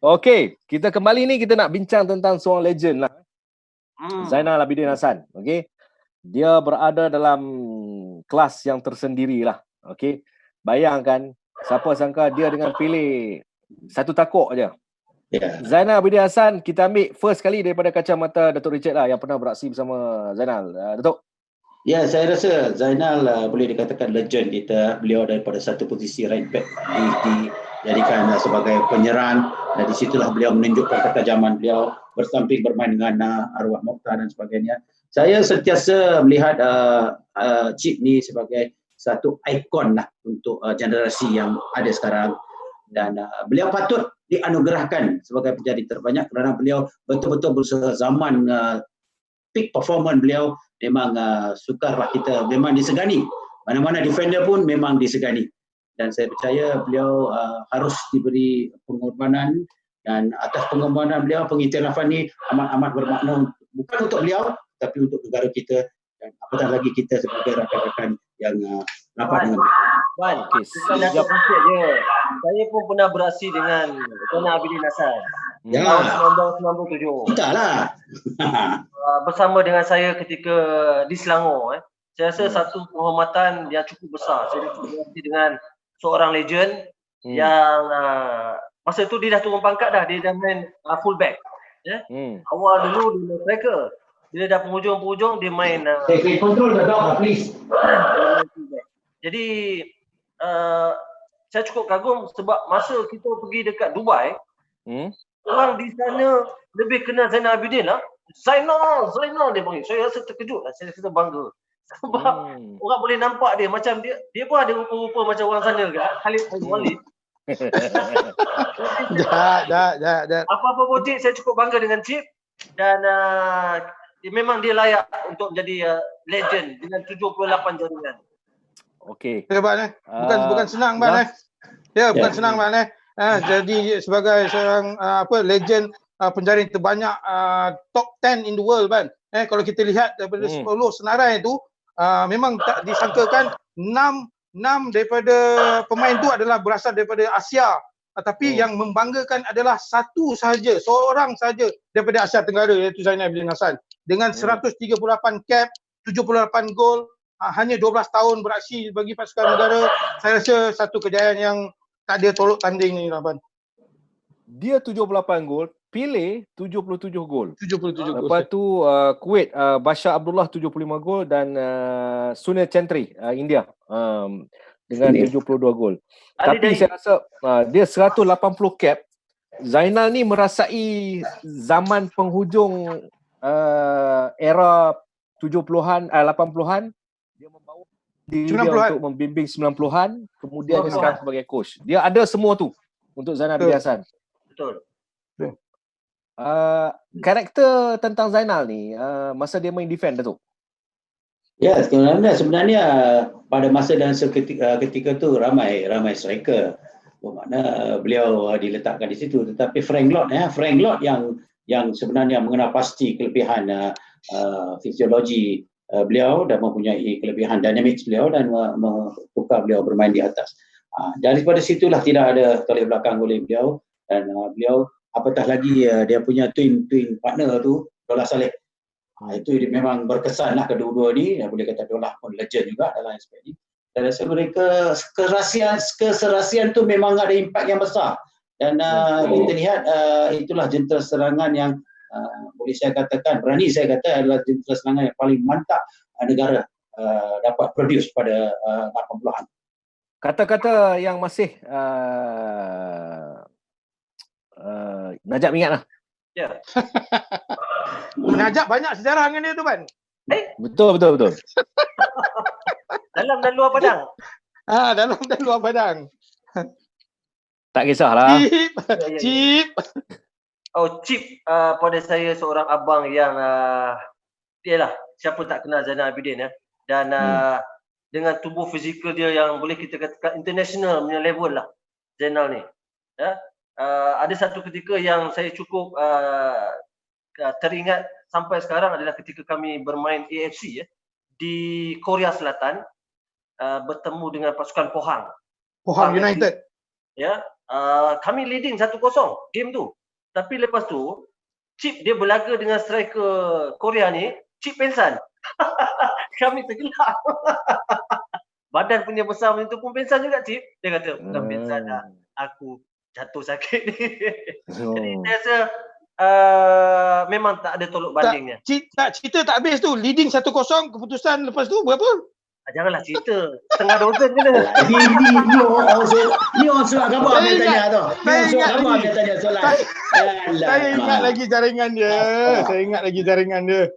Okey, kita kembali ni kita nak bincang tentang seorang legend lah. Zainal Abidin Hassan. Okey. Dia berada dalam kelas yang tersendiri lah. Okey. Bayangkan, siapa sangka dia dengan Pele satu takuk je. Ya. Zainal Abidin Hassan, kita ambil first kali daripada kacamata Datuk Richard lah yang pernah beraksi bersama Zainal. Datuk. Ya, saya rasa Zainal boleh dikatakan legend kita. Beliau daripada satu posisi right back dijadikan sebagai penyerang, dan di situlah beliau menunjukkan ketajaman beliau bersamping bermain dengan arwah Mokhtar dan sebagainya. Saya sentiasa melihat Chip ni sebagai satu ikon lah untuk generasi yang ada sekarang, dan beliau patut dianugerahkan sebagai penjadi terbanyak kerana beliau betul-betul berusaha zaman peak performance beliau. Memang sukarlah kita memang disegani. Mana-mana defender pun memang disegani. Dan saya percaya beliau harus diberi pengorbanan, dan atas pengorbanan beliau, pengiktirafan ni amat-amat bermakna bukan untuk beliau tapi untuk negara kita, dan apatah lagi kita sebagai rakan-rakan yang rapat dengan Wan, bukan Datuk Richard je. Saya pun pernah beraksi dengan Zainal Abidin Hassan. Ya. Tahun 1997. kita lah. Bersama dengan saya ketika di Selangor. Saya rasa satu penghormatan yang cukup besar. Saya cukup beraksi dengan seorang legend yang masa tu dia dah turun pangkat dah. Dia dah main full back. Awal dulu dia main striker. Bila dah penghujung-penghujung dia main Control the dog, please. Jadi saya cukup kagum sebab masa kita pergi dekat Dubai, orang di sana lebih kenal Zainal Abidin lah. Zainal dia panggil. Saya rasa terkejut lah, saya rasa bangga. Sebab orang boleh nampak dia macam dia pun ada rupa-rupa macam orang sana ke, Khalid Al-Walid. Apa-apa pun Cip, saya cukup bangga dengan Cip, dan memang dia layak untuk menjadi legend dengan 78 jaringan. Okey. Ya, Ban. Bukan senang, Ban. Bukan senang, Ban. Jadi sebagai seorang legend penjaring terbanyak top 10 in the world, Ban. Kalau kita lihat daripada 10 senarai itu, memang tak disangkakan 6 daripada pemain itu adalah berasal daripada Asia. Tapi yang membanggakan adalah seorang sahaja daripada Asia Tenggara, iaitu Zainal Abidin Hassan. Dengan 138 cap, 78 gol, hanya 12 tahun beraksi bagi pasukan negara. Saya rasa satu kejayaan yang tak ada tolok tanding ni, Ban. Dia 78 gol, Pele 77 gol. 77 gol. Lepas tu Kuwait, Bashar Abdullah 75 gol, dan Sunil Chantry India dengan 72 gol. Tapi saya rasa dia 180 cap. Zainal ni merasai zaman penghujung era 70-an, 80-an. Dia membawa diri dia untuk membimbing 90-an, kemudian dia sekarang sebagai coach. Dia ada semua tu untuk Zainal Abidin Hassan. Betul. Karakter tentang Zainal ni masa dia main defend tu. Ya, sebenarnya pada masa dan ketika tu ramai striker. Bermakna beliau diletakkan di situ, tetapi Frank Lott yang sebenarnya mengenal pasti kelebihan fisiologi beliau dan mempunyai kelebihan dynamics beliau, dan tukar beliau bermain di atas. Daripada situlah tidak ada tolak belakang oleh beliau, dan beliau apatah lagi dia punya twin partner tu, Dollah Saleh. Itu memang berkesan lah kedua-dua ni. Boleh kata Dollah pun legend juga dalam aspek ni. Saya rasa mereka keserasian tu memang ada impak yang besar, dan kita lihat itulah jentera serangan yang boleh saya katakan, berani saya kata adalah jentera serangan yang paling mantap negara dapat produce pada 80-an. Kata-kata yang masih Najib ingat lah. Ya. Najib banyak sejarah dengan dia tu, Ban. Betul. Dalam dan luar padang. Dalam dan luar padang. Tak kisahlah. Chip. Chip pada saya seorang abang yang dialah, siapa tak kenal Zainal Abidin ya. Dan dengan tubuh fizikal dia yang boleh kita katakan international punya level lah Zainal ni. Ya. Ada satu ketika yang saya cukup teringat sampai sekarang adalah ketika kami bermain AFC ya, di Korea Selatan, bertemu dengan pasukan Pohang United. Ya, kami leading 1-0 game tu. Tapi lepas tu Chip dia berlaga dengan striker Korea ni, Chip pensan. Kami tergelak. Badan punya besar macam tu pun pensan juga Chip. Dia kata, bukan pensan lah. Aku jatuh sakit ni. Jadi saya rasa memang tak ada tolok bandingnya. Cerita tak habis tu. Leading 1-0, keputusan lepas tu berapa? Janganlah cerita. Setengah dozen kena. Ni orang surat khabar dia tanya tu. Ni orang surat khabar dia tanya soalan. Saya ingat lagi jaringan dia.